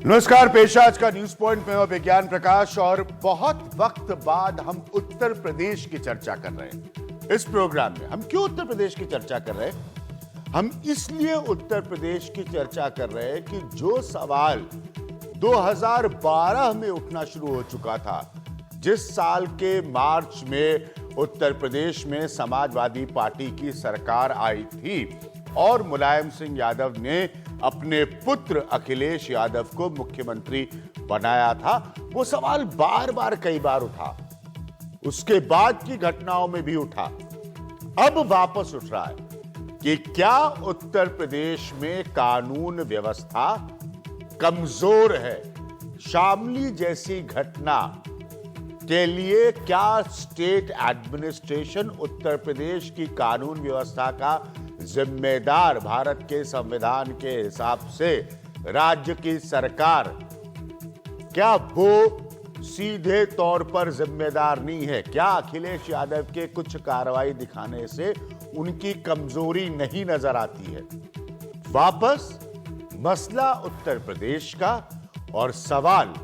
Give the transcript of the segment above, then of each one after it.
नमस्कार, पेश आज का न्यूज पॉइंट में मैं विज्ञान प्रकाश और बहुत वक्त बाद हम उत्तर प्रदेश की चर्चा कर रहे हैं। इस प्रोग्राम में हम क्यों उत्तर प्रदेश की चर्चा कर रहे हैं? हम इसलिए उत्तर प्रदेश की चर्चा कर रहे हैं कि जो सवाल 2012 में उठना शुरू हो चुका था, जिस साल के मार्च में उत्तर प्रदेश में समाजवादी पार्टी की सरकार आई थी और मुलायम सिंह यादव ने अपने पुत्र अखिलेश यादव को मुख्यमंत्री बनाया था, वो सवाल बार बार कई बार उठा। उसके बाद की घटनाओं में भी उठा, अब वापस उठ रहा है कि क्या उत्तर प्रदेश में कानून व्यवस्था कमजोर है? शामली जैसी घटना के लिए क्या स्टेट एडमिनिस्ट्रेशन उत्तर प्रदेश की कानून व्यवस्था का जिम्मेदार, भारत के संविधान के हिसाब से राज्य की सरकार, क्या वो सीधे तौर पर जिम्मेदार नहीं है? क्या अखिलेश यादव के कुछ कार्रवाई दिखाने से उनकी कमजोरी नहीं नजर आती है? वापस मसला उत्तर प्रदेश का और सवाल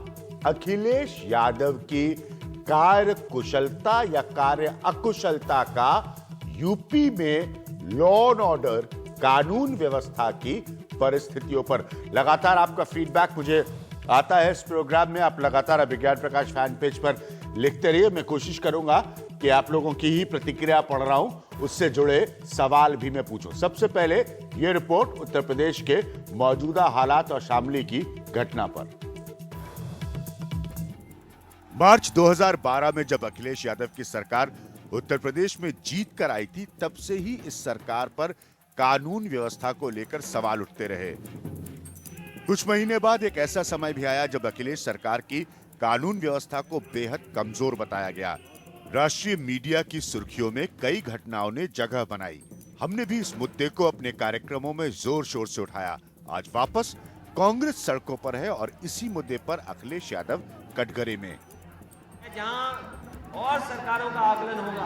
अखिलेश यादव की कार्य कुशलता या कार्य अकुशलता का यूपी में लॉ एंड ऑर्डर, कानून व्यवस्था की परिस्थितियों पर। लगातार आपका फीडबैक मुझे आता है इस प्रोग्राम में। आप लगातार विज्ञान प्रकाश फैन पेज पर लिखते रहिए। मैं कोशिश करूंगा कि आप लोगों की ही प्रतिक्रिया पढ़ रहा हूं, उससे जुड़े सवाल भी मैं पूछूं। सबसे पहले यह रिपोर्ट उत्तर प्रदेश के मौजूदा हालात और शामली की घटना पर। मार्च 2012 में जब अखिलेश यादव की सरकार उत्तर प्रदेश में जीत कर आई थी, तब से ही इस सरकार पर कानून व्यवस्था को लेकर सवाल उठते रहे। कुछ महीने बाद एक ऐसा समय भी आया जब अखिलेश सरकार की कानून व्यवस्था को बेहद कमजोर बताया गया। राष्ट्रीय मीडिया की सुर्खियों में कई घटनाओं ने जगह बनाई। हमने भी इस मुद्दे को अपने कार्यक्रमों में जोर शोर से उठाया। आज वापस कांग्रेस सड़कों पर है और इसी मुद्दे पर अखिलेश यादव कटघरे में। जहां और सरकारों का आकलन होगा,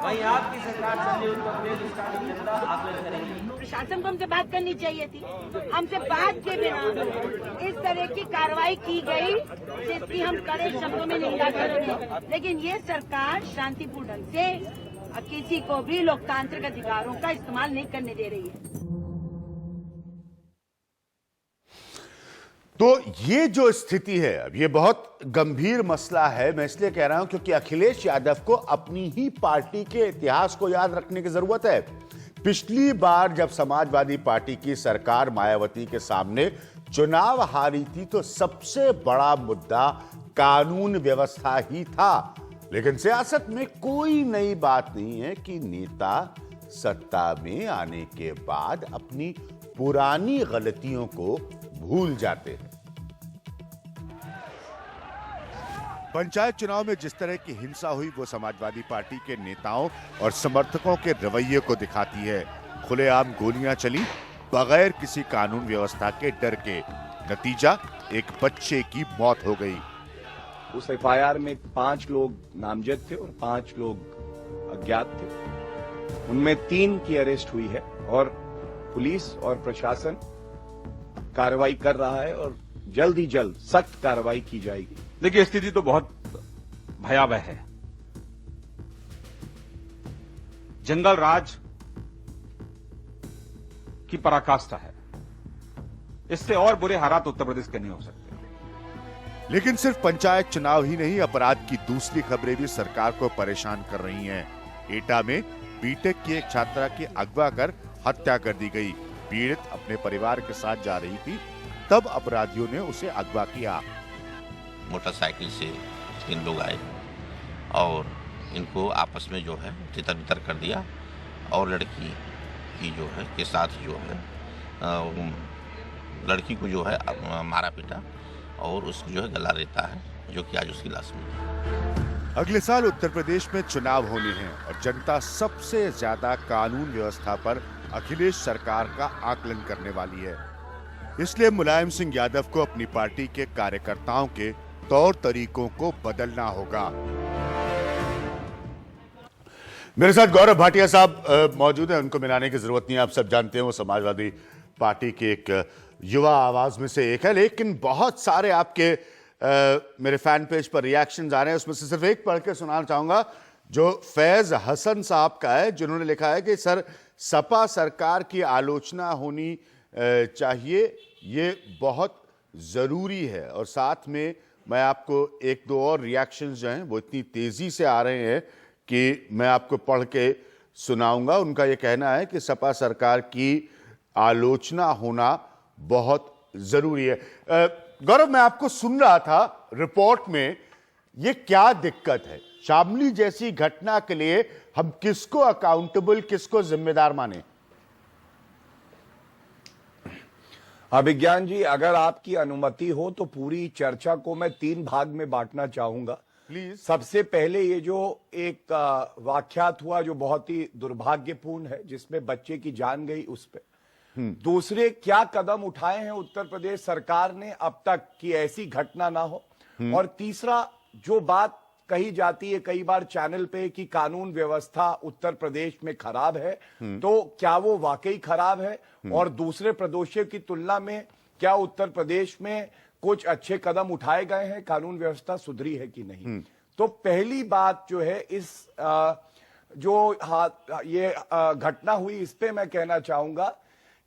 वहीं आपकी सरकार चलने उत्तर प्रदेश उसका जनता आकलन करेगी। प्रशासन को हमसे बात करनी चाहिए थी। हमसे बात के बिना इस तरह की कार्रवाई की गई जिसकी हम कड़े शब्दों में निंदा करेंगे। लेकिन ये सरकार शांतिपूर्ण ढंग से किसी को भी लोकतांत्रिक अधिकारों का इस्तेमाल नहीं करने दे रही है। तो ये जो स्थिति है, अब ये बहुत गंभीर मसला है। मैं इसलिए कह रहा हूं क्योंकि अखिलेश यादव को अपनी ही पार्टी के इतिहास को याद रखने की जरूरत है। पिछली बार जब समाजवादी पार्टी की सरकार मायावती के सामने चुनाव हारी थी, तो सबसे बड़ा मुद्दा कानून व्यवस्था ही था। लेकिन सियासत में कोई नई बात नहीं है कि नेता सत्ता में आने के बाद अपनी पुरानी गलतियों को भूल जाते हैं। पंचायत चुनाव में जिस तरह की हिंसा हुई, वो समाजवादी पार्टी के नेताओं और समर्थकों के रवैये को दिखाती है। खुलेआम गोलियां चली बगैर किसी कानून व्यवस्था के डर के। नतीजा, एक बच्चे की मौत हो गई। उस एफआईआर में 5 लोग नामजद थे और 5 लोग अज्ञात थे। उनमें 3 की अरेस्ट हुई है और पुलिस और प्रशासन कार्रवाई कर रहा है और जल्द ही जल्द सख्त कार्रवाई की जाएगी। देखिए, स्थिति तो बहुत भयावह है। जंगल राज की पराकाष्ठा है। इससे और बुरे हालात उत्तर प्रदेश के नहीं हो सकते। लेकिन सिर्फ पंचायत चुनाव ही नहीं, अपराध की दूसरी खबरें भी सरकार को परेशान कर रही हैं। एटा में बीटेक की एक छात्रा की अगवा कर हत्या कर दी गई। पीड़ित अपने परिवार के साथ जा रही थी, तब अपराधियों ने उसे अगवा किया। मोटरसाइकिल से 3 लोग आए और इनको आपस में जो है तितर बितर कर दिया और लड़की की जो है के साथ जो है लड़की को जो है मारा पीटा और उसको जो है गला देता है, जो कि आज उसकी लाश मिली। अगले साल उत्तर प्रदेश में चुनाव होने हैं और जनता सबसे ज्यादा कानून व्यवस्था पर अखिलेश सरकार का आकलन करने वाली है। इसलिए मुलायम सिंह यादव को अपनी पार्टी के कार्यकर्ताओं के तौर तरीकों को बदलना होगा। मेरे साथ गौरव भाटिया साहब मौजूद हैं, उनको मिलाने की जरूरत नहीं है, आप सब जानते हैं। वो समाजवादी पार्टी के एक युवा आवाज में से एक है, लेकिन बहुत सारे आपके मेरे फैन पेज पर रिएक्शंस आ रहे हैं। उसमें से सिर्फ एक पढ़ के सुनाना चाहूंगा जो फैज हसन साहब का है, जिन्होंने लिखा है कि सर सपा सरकार की आलोचना होनी चाहिए, ये बहुत ज़रूरी है। और साथ में मैं आपको एक दो और रिएक्शंस जो हैं वो इतनी तेज़ी से आ रहे हैं कि मैं आपको पढ़ के सुनाऊंगा। उनका ये कहना है कि सपा सरकार की आलोचना होना बहुत ज़रूरी है। गौरव, मैं आपको सुन रहा था रिपोर्ट में, ये क्या दिक्कत है? शामली जैसी घटना के लिए हम किसको अकाउंटेबल, किसको जिम्मेदार माने? अभिज्ञान जी, अगर आपकी अनुमति हो तो पूरी चर्चा को मैं 3 भाग में बांटना चाहूंगा। प्लीज। सबसे पहले ये जो एक वाकयात हुआ जो बहुत ही दुर्भाग्यपूर्ण है, जिसमें बच्चे की जान गई, उस पे। दूसरे, क्या कदम उठाए हैं उत्तर प्रदेश सरकार ने अब तक कि ऐसी घटना ना हो। और तीसरा, जो बात कही जाती है कई बार चैनल पे कि कानून व्यवस्था उत्तर प्रदेश में खराब है, तो क्या वो वाकई खराब है? और दूसरे प्रदेशों की तुलना में क्या उत्तर प्रदेश में कुछ अच्छे कदम उठाए गए हैं, कानून व्यवस्था सुधरी है कि नहीं? तो पहली बात जो है, इस ये घटना हुई, इस पे मैं कहना चाहूंगा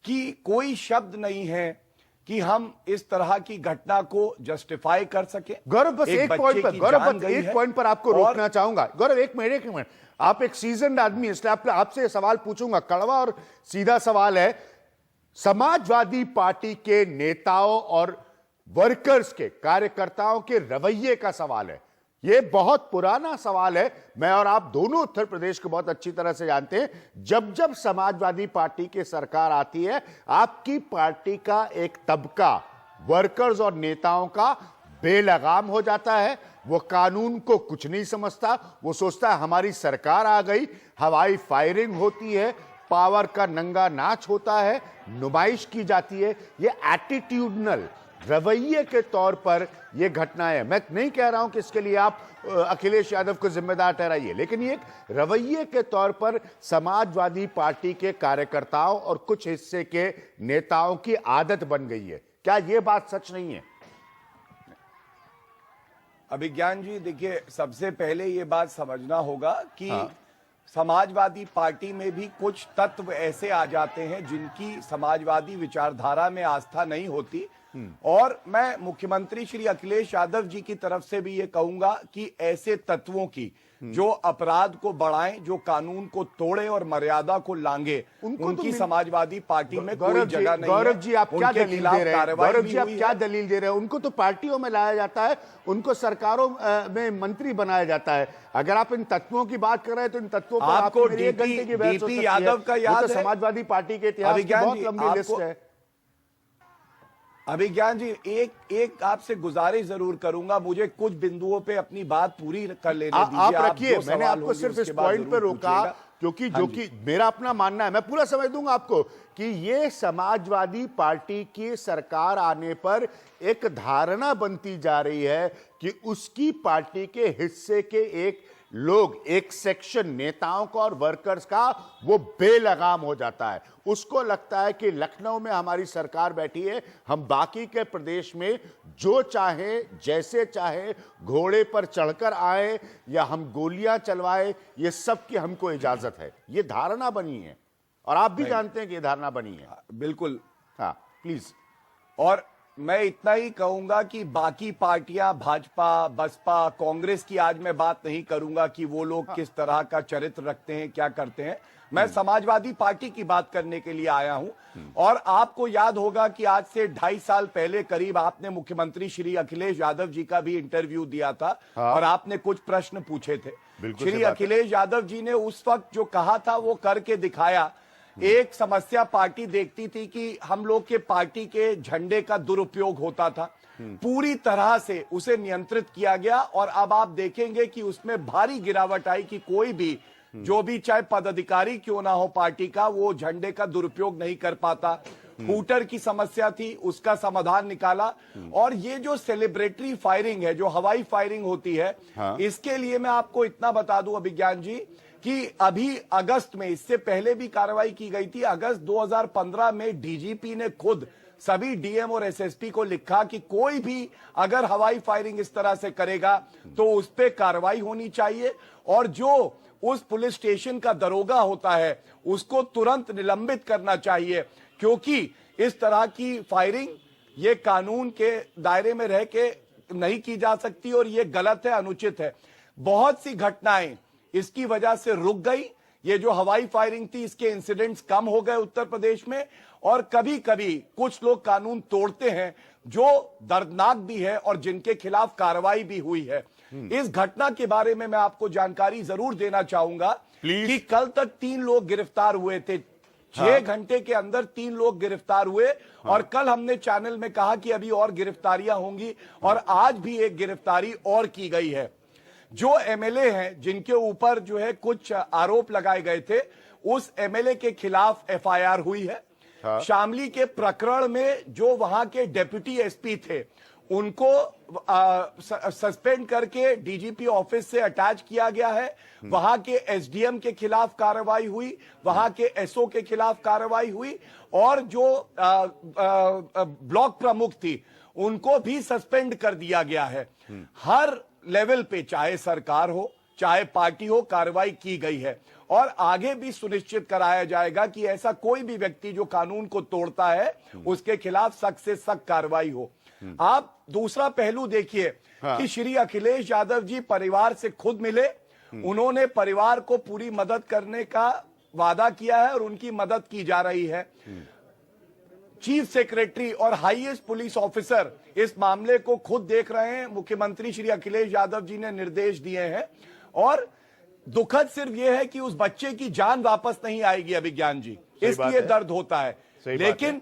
कि कोई शब्द नहीं है कि हम इस तरह की घटना को जस्टिफाई कर सके। गौरव, बस एक पॉइंट पर, गौरव बस एक पॉइंट पर आपको रोकना चाहूंगा। गौरव, एक मिनट, आप एक सीजन्ड आदमी, इसलिए आपसे सवाल पूछूंगा। कड़वा और सीधा सवाल है, समाजवादी पार्टी के नेताओं और वर्कर्स के, कार्यकर्ताओं के रवैये का सवाल है। यह बहुत पुराना सवाल है। मैं और आप दोनों उत्तर प्रदेश को बहुत अच्छी तरह से जानते हैं। जब जब समाजवादी पार्टी की सरकार आती है, आपकी पार्टी का एक तबका वर्कर्स और नेताओं का बेलगाम हो जाता है। वो कानून को कुछ नहीं समझता, वो सोचता है हमारी सरकार आ गई, हवाई फायरिंग होती है, पावर का नंगा नाच होता है, नुमाइश की जाती है। ये एटीट्यूडनल रवैये के तौर पर यह घटना है। मैं नहीं कह रहा हूं कि इसके लिए आप अखिलेश यादव को जिम्मेदार ठहराइए, लेकिन ये एक रवैये के तौर पर समाजवादी पार्टी के कार्यकर्ताओं और कुछ हिस्से के नेताओं की आदत बन गई है। क्या यह बात सच नहीं है? अभिज्ञान जी, देखिए, सबसे पहले ये बात समझना होगा कि समाजवादी पार्टी में भी कुछ तत्व ऐसे आ जाते हैं जिनकी समाजवादी विचारधारा में आस्था नहीं होती। और मैं मुख्यमंत्री श्री अखिलेश यादव जी की तरफ से भी ये कहूंगा कि ऐसे तत्वों की जो अपराध को बढ़ाएं, जो कानून को तोड़े और मर्यादा को लांगे, उनकी समाजवादी पार्टी में कोई जगह नहीं है। गौरव जी, आप क्या दलील दे रहे हैं? गौरव जी, आप क्या दलील दे रहे हैं? उनको तो पार्टियों में लाया जाता है, उनको सरकारों में मंत्री बनाया जाता है। अगर आप इन तत्वों की बात कर रहे हैं तो इन तत्वों पर आपको डीपी यादव का याद है? समाजवादी पार्टी के इतिहास की बहुत लंबी लिस्ट है। अभिज्ञान जी, एक आपसे गुजारिश जरूर करूंगा, मुझे कुछ बिंदुओं पे अपनी बात पूरी कर लेने दीजिए। आप रखिए, मैंने आपको सिर्फ इस पॉइंट पे रोका क्योंकि जो कि मेरा अपना मानना है, मैं पूरा समझ दूंगा आपको, कि ये समाजवादी पार्टी की सरकार आने पर एक धारणा बनती जा रही है कि उसकी पार्टी के हिस्से के एक लोग, एक सेक्शन नेताओं का और वर्कर्स का, वो बेलगाम हो जाता है। उसको लगता है कि लखनऊ में हमारी सरकार बैठी है, हम बाकी के प्रदेश में जो चाहे, जैसे चाहे, घोड़े पर चढ़कर आए या हम गोलियां चलवाए, ये सब की हमको इजाजत है। ये धारणा बनी है और आप भी जानते हैं कि ये धारणा बनी है। बिल्कुल। हाँ, प्लीज। और मैं इतना ही कहूंगा कि बाकी पार्टियां, भाजपा, बसपा, कांग्रेस की आज मैं बात नहीं करूंगा कि वो लोग किस तरह का चरित्र रखते हैं, क्या करते हैं। मैं समाजवादी पार्टी की बात करने के लिए आया हूं। और आपको याद होगा कि आज से 2.5 साल पहले करीब आपने मुख्यमंत्री श्री अखिलेश यादव जी का भी इंटरव्यू दिया था। और आपने कुछ प्रश्न पूछे थे। श्री अखिलेश यादव जी ने उस वक्त जो कहा था वो करके दिखाया। एक समस्या पार्टी देखती थी कि हम लोग के पार्टी के झंडे का दुरुपयोग होता था, पूरी तरह से उसे नियंत्रित किया गया। और अब आप देखेंगे कि उसमें भारी गिरावट आई कि कोई भी, जो भी चाहे पदाधिकारी क्यों ना हो पार्टी का, वो झंडे का दुरुपयोग नहीं कर पाता। हूटर की समस्या थी, उसका समाधान निकाला। और ये जो सेलिब्रेटरी फायरिंग है, जो हवाई फायरिंग होती है, इसके लिए मैं आपको इतना बता दूं अभिज्ञान जी कि अभी अगस्त में, इससे पहले भी कार्रवाई की गई थी, अगस्त 2015 में डीजीपी ने खुद सभी डीएम और एसएसपी को लिखा कि कोई भी अगर हवाई फायरिंग इस तरह से करेगा तो उस पर कार्रवाई होनी चाहिए और जो उस पुलिस स्टेशन का दरोगा होता है उसको तुरंत निलंबित करना चाहिए, क्योंकि इस तरह की फायरिंग ये कानून के दायरे में रह के नहीं की जा सकती और ये गलत है, अनुचित है। बहुत सी घटनाएं इसकी वजह से रुक गई। ये जो हवाई फायरिंग थी इसके इंसिडेंट्स कम हो गए उत्तर प्रदेश में, और कभी कभी कुछ लोग कानून तोड़ते हैं जो दर्दनाक भी है और जिनके खिलाफ कार्रवाई भी हुई है। इस घटना के बारे में मैं आपको जानकारी जरूर देना चाहूंगा कि कल तक 3 लोग गिरफ्तार हुए थे। 6 घंटे के अंदर 3 लोग गिरफ्तार हुए और कल हमने चैनल में कहा कि अभी और गिरफ्तारियां होंगी और आज भी एक गिरफ्तारी और की गई है। जो एमएलए हैं जिनके ऊपर जो है कुछ आरोप लगाए गए थे, उस एमएलए के खिलाफ एफआईआर हुई है। शामली के प्रकरण में जो वहां के डिप्टी एसपी थे उनको सस्पेंड करके डीजीपी ऑफिस से अटैच किया गया है। वहां के एसडीएम के खिलाफ कार्रवाई हुई, वहां के एसओ के खिलाफ कार्रवाई हुई और जो ब्लॉक प्रमुख थी उनको भी सस्पेंड कर दिया गया है। हर लेवल पे चाहे सरकार हो चाहे पार्टी हो कार्रवाई की गई है और आगे भी सुनिश्चित कराया जाएगा कि ऐसा कोई भी व्यक्ति जो कानून को तोड़ता है उसके खिलाफ सख्त से सख्त कार्रवाई हो। आप दूसरा पहलू देखिए कि श्री अखिलेश यादव जी परिवार से खुद मिले, उन्होंने परिवार को पूरी मदद करने का वादा किया है और उनकी मदद की जा रही है। चीफ सेक्रेटरी और हाईएस्ट पुलिस ऑफिसर इस मामले को खुद देख रहे हैं। मुख्यमंत्री श्री अखिलेश यादव जी ने निर्देश दिए हैं और दुखद सिर्फ यह है कि उस बच्चे की जान वापस नहीं आएगी अभिज्ञान जी, इसलिए दर्द होता है। लेकिन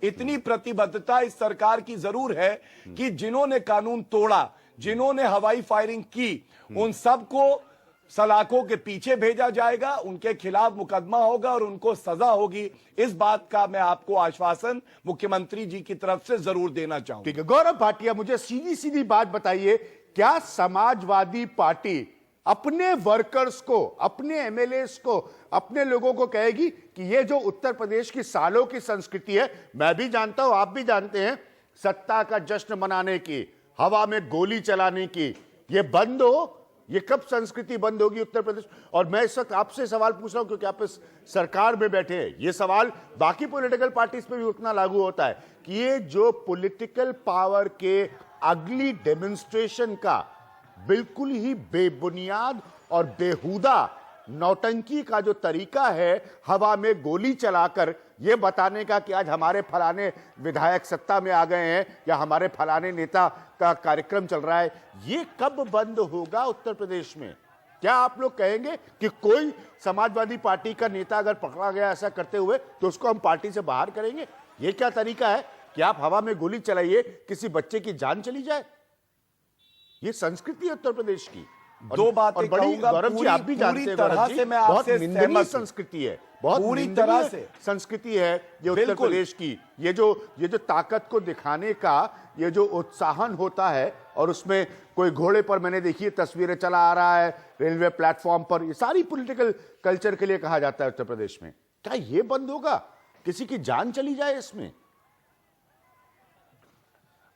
इतनी प्रतिबद्धता इस सरकार की जरूर है कि जिन्होंने कानून तोड़ा, जिन्होंने हवाई फायरिंग की, उन सबको सलाखों के पीछे भेजा जाएगा, उनके खिलाफ मुकदमा होगा और उनको सजा होगी। इस बात का मैं आपको आश्वासन मुख्यमंत्री जी की तरफ से जरूर देना चाहूंगा। ठीक है गौरव भाटिया, मुझे सीधी सीधी बात बताइए, क्या समाजवादी पार्टी अपने वर्कर्स को, अपने एमएलएस को, अपने लोगों को कहेगी कि ये जो उत्तर प्रदेश की सालों की संस्कृति है, मैं भी जानता हूं आप भी जानते हैं, सत्ता का जश्न मनाने की, हवा में गोली चलाने की, ये बंद हो? ये कब संस्कृति बंद होगी उत्तर प्रदेश? और मैं इस वक्त आपसे सवाल पूछ रहा हूं क्योंकि आप इस सरकार में बैठे हैं। ये सवाल बाकी पॉलिटिकल पार्टीज पे भी उतना लागू होता है कि ये जो पॉलिटिकल पावर के अगली डेमोन्स्ट्रेशन का बिल्कुल ही बेबुनियाद और बेहुदा नौटंकी का जो तरीका है, हवा में गोली चलाकर यह बताने का कि आज हमारे फलाने विधायक सत्ता में आ गए हैं या हमारे फलाने नेता का कार्यक्रम चल रहा है, ये कब बंद होगा उत्तर प्रदेश में? क्या आप लोग कहेंगे कि कोई समाजवादी पार्टी का नेता अगर पकड़ा गया ऐसा करते हुए तो उसको हम पार्टी से बाहर करेंगे? ये क्या तरीका है कि आप हवा में गोली चलाइए, किसी बच्चे की जान चली जाए? ये संस्कृति है उत्तर प्रदेश की। दो बातें कहूंगा, गौरव जी आप भी जानते हैं, तरह से मैं आपसे निंदनीय संस्कृति है, बहुत पूरी तरह से संस्कृति है ये उत्तर प्रदेश की। ये जो ताकत को दिखाने का ये जो उत्साहन होता है और उसमें कोई घोड़े पर, मैंने देखिए तस्वीरें चला आ रहा है रेलवे प्लेटफॉर्म पर, ये सारी पॉलिटिकल कल्चर के लिए कहा जाता है उत्तर प्रदेश में। क्या ये बंद होगा? किसी की जान चली जाए इसमें?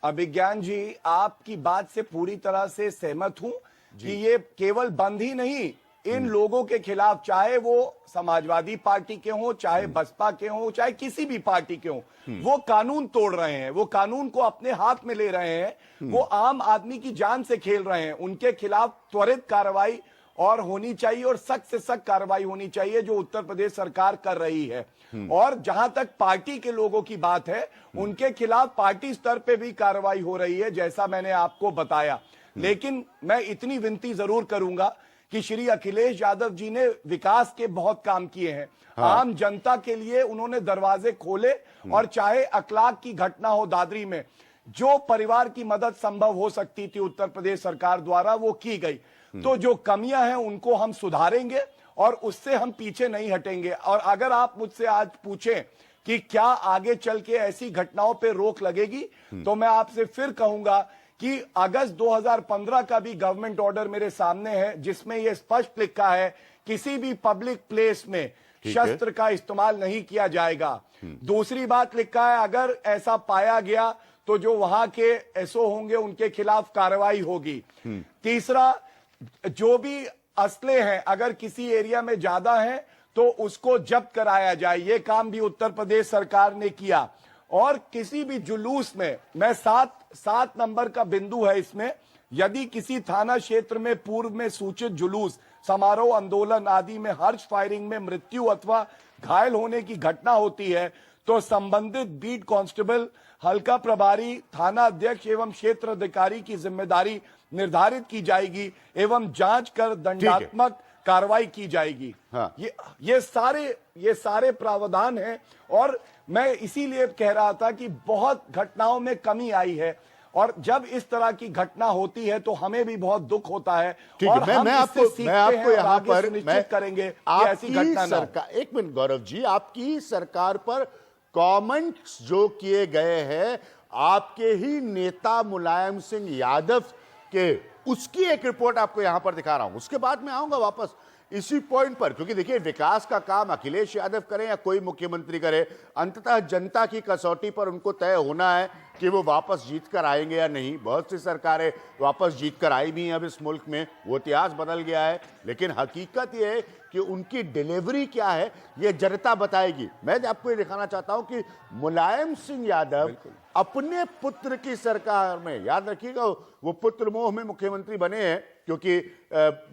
अभिज्ञान जी, आपकी बात से पूरी तरह से सहमत हूं कि ये केवल बंद ही नहीं, इन लोगों के खिलाफ, चाहे वो समाजवादी पार्टी के हों, चाहे बसपा के हों, चाहे किसी भी पार्टी के हों, वो कानून तोड़ रहे हैं, वो कानून को अपने हाथ में ले रहे हैं, वो आम आदमी की जान से खेल रहे हैं। उनके खिलाफ त्वरित कार्रवाई और होनी चाहिए और सख्त से सख्त कार्रवाई होनी चाहिए जो उत्तर प्रदेश सरकार कर रही है। और जहां तक पार्टी के लोगों की बात है, उनके खिलाफ पार्टी स्तर पे भी कार्रवाई हो रही है, जैसा मैंने आपको बताया। लेकिन मैं इतनी विनती जरूर करूंगा कि श्री अखिलेश यादव जी ने विकास के बहुत काम किए हैं। आम जनता के लिए उन्होंने दरवाजे खोले और चाहे अखलाक की घटना हो दादरी में, जो परिवार की मदद संभव हो सकती थी उत्तर प्रदेश सरकार द्वारा, वो की गई। तो जो कमियां हैं उनको हम सुधारेंगे और उससे हम पीछे नहीं हटेंगे। और अगर आप मुझसे आज पूछें कि क्या आगे चल के ऐसी घटनाओं पे रोक लगेगी, तो मैं आपसे फिर कहूंगा कि अगस्त 2015 का भी गवर्नमेंट ऑर्डर मेरे सामने है, जिसमें यह स्पष्ट लिखा है किसी भी पब्लिक प्लेस में ठीक है। शस्त्र का इस्तेमाल नहीं किया जाएगा। दूसरी बात लिखा है, अगर ऐसा पाया गया तो जो वहां के एसओ होंगे उनके खिलाफ कार्रवाई होगी। तीसरा, जो भी असले हैं अगर किसी एरिया में ज्यादा हैं तो उसको जब्त कराया जाए। ये काम भी उत्तर प्रदेश सरकार ने किया। और किसी भी जुलूस में, मैं सात नंबर का बिंदु है इसमें, यदि किसी थाना क्षेत्र में पूर्व में सूचित जुलूस, समारोह, आंदोलन आदि में हर्ष फायरिंग में मृत्यु अथवा घायल होने की घटना होती है तो संबंधित बीट कांस्टेबल, हल्का प्रभारी, थाना अध्यक्ष एवं क्षेत्र अधिकारी की जिम्मेदारी निर्धारित की जाएगी एवं जांच कर दंडात्मक कार्रवाई की जाएगी। हाँ। ये सारे प्रावधान हैं। और मैं इसीलिए कह रहा था कि बहुत घटनाओं में कमी आई है और जब इस तरह की घटना होती है तो हमें भी बहुत दुख होता है। ठीक और है, हम मैं इससे सीखते हैं आपको और यहाँ आगे पर सुनिश्चित करेंगे कि ऐसी घटना ना हो। एक मिनट गौरव जी, आपकी सरकार पर कमेंट्स जो किए गए हैं आपके ही नेता मुलायम सिंह यादव के, उसकी एक रिपोर्ट आपको यहां पर दिखा रहा हूं। उसके बाद मैं आऊंगा वापस इसी पॉइंट पर, क्योंकि देखिए विकास का काम अखिलेश यादव करें या कोई मुख्यमंत्री करे, अंततः जनता की कसौटी पर उनको तय होना है कि वो वापस जीत कर आएंगे या नहीं। बहुत सी सरकारें वापस जीत कर आई भी हैं अब इस मुल्क में, वो इतिहास बदल गया है, लेकिन हकीकत ये है कि उनकी डिलीवरी क्या है ये जनता बताएगी। मैं आपको ये दिखाना चाहता हूं कि मुलायम सिंह यादव अपने पुत्र की सरकार में, याद रखिएगा वो पुत्र मोह में मुख्यमंत्री बने हैं, क्योंकि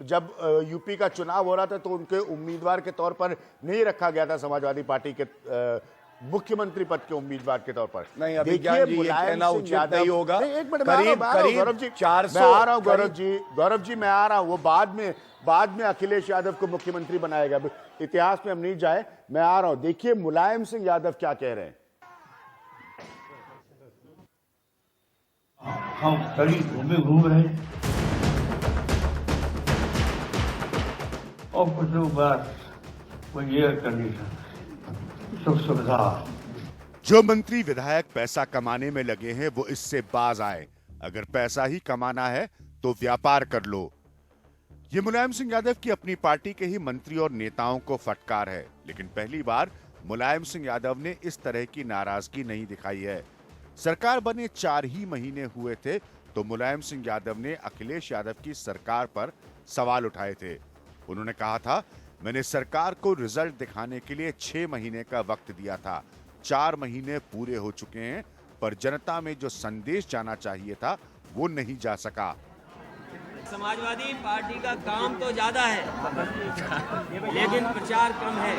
जब यूपी का चुनाव हो रहा था तो उनके उम्मीदवार के तौर पर नहीं रखा गया था समाजवादी पार्टी के मुख्यमंत्री पद के उम्मीदवार के तौर पर। नहीं, अभी ज्ञान जी, ये कहना उचित नहीं होगा। एक मिनट, करीब गौरव जी 400, मैं आ रहा हूं, गौरव जी मैं आ रहा हूं। वो बाद में अखिलेश यादव को मुख्यमंत्री बनाएगा, इतिहास में हम नहीं जाए, मैं आ रहा हूं। देखिए मुलायम सिंह यादव क्या कह रहे हैं। हम करीब घूम रहे हैं और कुछ लोग बस वो ये कंडीशन सुख सुविधा। जो मंत्री विधायक पैसा कमाने में लगे हैं वो इससे बाज आए। अगर पैसा ही कमाना है तो व्यापार कर लो। ये मुलायम सिंह यादव की अपनी पार्टी के ही मंत्री और नेताओं को फटकार है, लेकिन पहली बार मुलायम सिंह यादव ने इस तरह की नाराजगी नहीं दिखाई है। सरकार बने 4 ही महीने हुए थे तो मुलायम सिंह यादव ने अखिलेश यादव की सरकार पर सवाल उठाए थे। उन्होंने कहा था, मैंने सरकार को रिजल्ट दिखाने के लिए 6 महीने का वक्त दिया था, 4 महीने पूरे हो चुके हैं, पर जनता में जो संदेश जाना चाहिए था वो नहीं जा सका। समाजवादी पार्टी का काम तो ज्यादा है लेकिन प्रचार कम है।